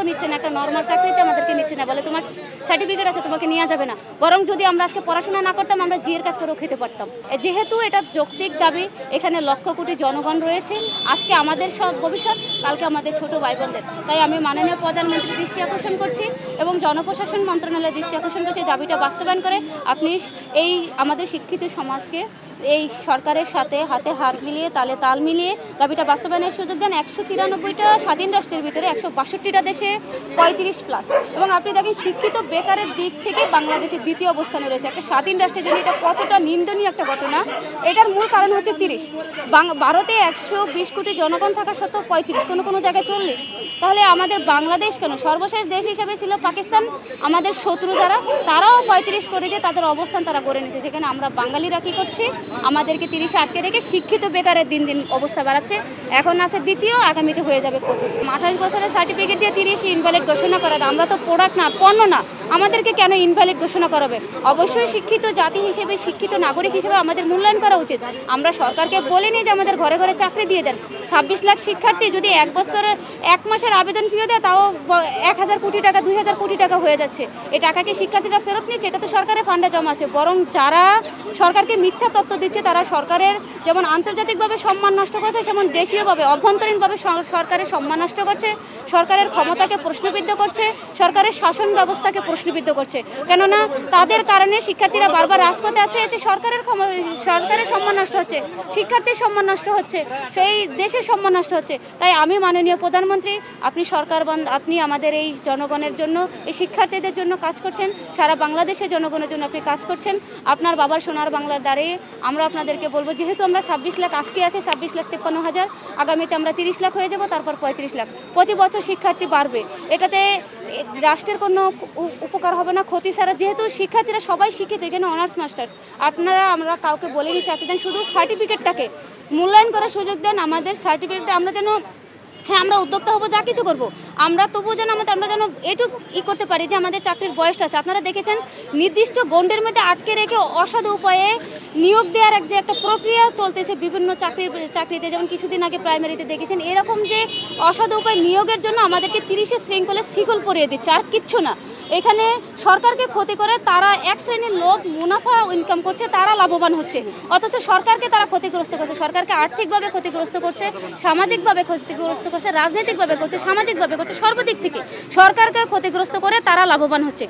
চাকরিতেও নিচ্ছে না, একটা নর্মাল চাকরিতে আমাদেরকে নিচ্ছে না, বলে তোমার সার্টিফিকেট আছে তোমাকে নেওয়া যাবে না। বরং যদি আমরা আজকে পড়াশোনা না করতাম আমরা জিএর কাজ করেও খেতে পারতাম। যেহেতু এটা যৌক্তিক দাবি, এখানে লক্ষ কোটি জনগণ রয়েছে, আজকে আমাদের সব ভবিষ্যৎ, কালকে আমাদের ছোট ভাই বোনদের। তাই আমি মাননীয় প্রধানমন্ত্রীর দৃষ্টি আকর্ষণ করছি এবং জনপ্রশাসন মন্ত্রণালয়ের দৃষ্টি আকর্ষণ করছি দাবিটা বাস্তবায়ন করে আপনি এই আমাদের শিক্ষিত সমাজকে এই সরকারের সাথে হাতে হাত মিলিয়ে তালে তাল মিলিয়ে দাবিটা বাস্তবায়নের সুযোগ দেন। 193টা স্বাধীন রাষ্ট্রের ভিতরে 162টা দেশে 35+। এবং আপনি দেখেন শিক্ষিত বেকারের দিক থেকে বাংলাদেশের দ্বিতীয় অবস্থানে রয়েছে। একটা স্বাধীন রাষ্ট্রের জন্য এটা কতটা নিন্দনীয় একটা ঘটনা। এটার মূল কারণ হচ্ছে 30। ভারতে 120 কোটি জনগণ থাকা সত্ত্বেও 35, কোনো জায়গায় 40। তাহলে আমাদের বাংলাদেশ কেন? সর্বশেষ দেশ হিসেবে ছিল পাকিস্তান, আমাদের শত্রু যারা, তারাও 35 করে দিয়ে তাদের অবস্থান তারা গড়ে নিয়েছে। সেখানে আমরা বাঙালিরা কী করছি? আমাদেরকে 30-এ আটকে রেখে শিক্ষিত বেকারের দিন দিন অবস্থা বাড়াচ্ছে। এখন আছে দ্বিতীয়, আগামীতে হয়ে যাবে প্রথম। 28 বছরের সার্টিফিকেট দিয়ে 30 ইনভ্যালিড ঘোষণা করা। আমরা তো প্রোডাক্ট না, পণ্য না, আমাদেরকে কেন ইনভ্যালিড ঘোষণা করাবে? অবশ্যই শিক্ষিত জাতি হিসেবে, শিক্ষিত নাগরিক হিসেবে আমাদের মূল্যায়ন করা উচিত। আমরা সরকারকে বলিনি যে আমাদের ঘরে ঘরে চাকরি দিয়ে দেন। 26 লাখ শিক্ষার্থী যদি 1 মাসের আবেদন ফিও দেয়, তাও 1000 কোটি টাকা, 2000 কোটি টাকা হয়ে যাচ্ছে। এই টাকাকে শিক্ষার্থীরা ফেরত নিচ্ছে, এটা তো সরকারের ফান্ডে জমা আছে। বরং যারা সরকারকে মিথ্যা তথ্য দিচ্ছে তারা সরকারের যেমন আন্তর্জাতিকভাবে সম্মান নষ্ট করছে, সেমন দেশীয়ভাবে অভ্যন্তরীণভাবে সরকারের সম্মান নষ্ট করছে, সরকারের ক্ষমতাকে প্রশ্নবিদ্ধ করছে, সরকারের শাসন ব্যবস্থাকে প্রশ্নবিদ্ধ করছে। কেননা তাদের কারণে শিক্ষার্থীরা বারবার রাজপথে আছে। এতে সরকারের সম্মান নষ্ট হচ্ছে, শিক্ষার্থীর সম্মান নষ্ট হচ্ছে, সেই দেশের সম্মান নষ্ট হচ্ছে। তাই আমি মাননীয় প্রধানমন্ত্রী, আপনি আমাদের এই জনগণের জন্য, এই শিক্ষার্থীদের জন্য কাজ করছেন, সারা বাংলাদেশের জনগণের জন্য আপনি কাজ করছেন। আপনার বাবার সোনার বাংলার দাঁড়িয়ে আমরা আপনাদেরকে বলবো, যেহেতু আমরা 26 লাখ আজকে আছে, 26,53,000, আগামীতে আমরা 30 লাখ হয়ে যাব, তারপর 35 লাখ। প্রতি বছর শিক্ষার্থী বাড়বে, এটাতে রাষ্ট্রের কোনো উপকার হবে না, ক্ষতি ছাড়া। যেহেতু শিক্ষার্থীরা সবাই শিক্ষিত, এখানে অনার্স মাস্টার্স, আমরা কাউকে বলিনি চাকরি দেন, শুধু সার্টিফিকেটটাকে মূল্যায়ন করার সুযোগ দেন। আমাদের সার্টিফিকেটটা আমরা যেন, হ্যাঁ আমরা উদ্যোক্তা হবো, যা কিছু করবো, আমরা তবুও যেন আমরা যেন এটুকু করতে পারি যে আমাদের চাকরির বয়সটা আছে। আপনারা দেখেছেন নির্দিষ্ট গণ্ডের মধ্যে আটকে রেখে অসাধু উপায়ে নিয়োগ দেওয়ার যে একটা প্রক্রিয়া চলতেছে বিভিন্ন চাকরিতে, যেমন কিছুদিন আগে প্রাইমারিতে দেখেছেন। এরকম যে অসাধু উপায় নিয়োগের জন্য আমাদেরকে 30-এর শৃঙ্খলে শিকল পরিয়ে দিচ্ছে, আর কিচ্ছু না। এখানে সরকারকে ক্ষতি করে তারা এক শ্রেণীর লোক মুনাফা ইনকাম করছে, তারা লাভবান হচ্ছে, অথচ সরকারকে তারা ক্ষতিগ্রস্ত করছে। সরকারকে আর্থিকভাবে ক্ষতিগ্রস্ত করছে, সামাজিকভাবে ক্ষতিগ্রস্ত করছে, রাজনৈতিকভাবে করছে, সামাজিকভাবে করছে, সর্বদিক থেকে সরকারকে ক্ষতিগ্রস্ত করে তারা লাভবান হচ্ছে।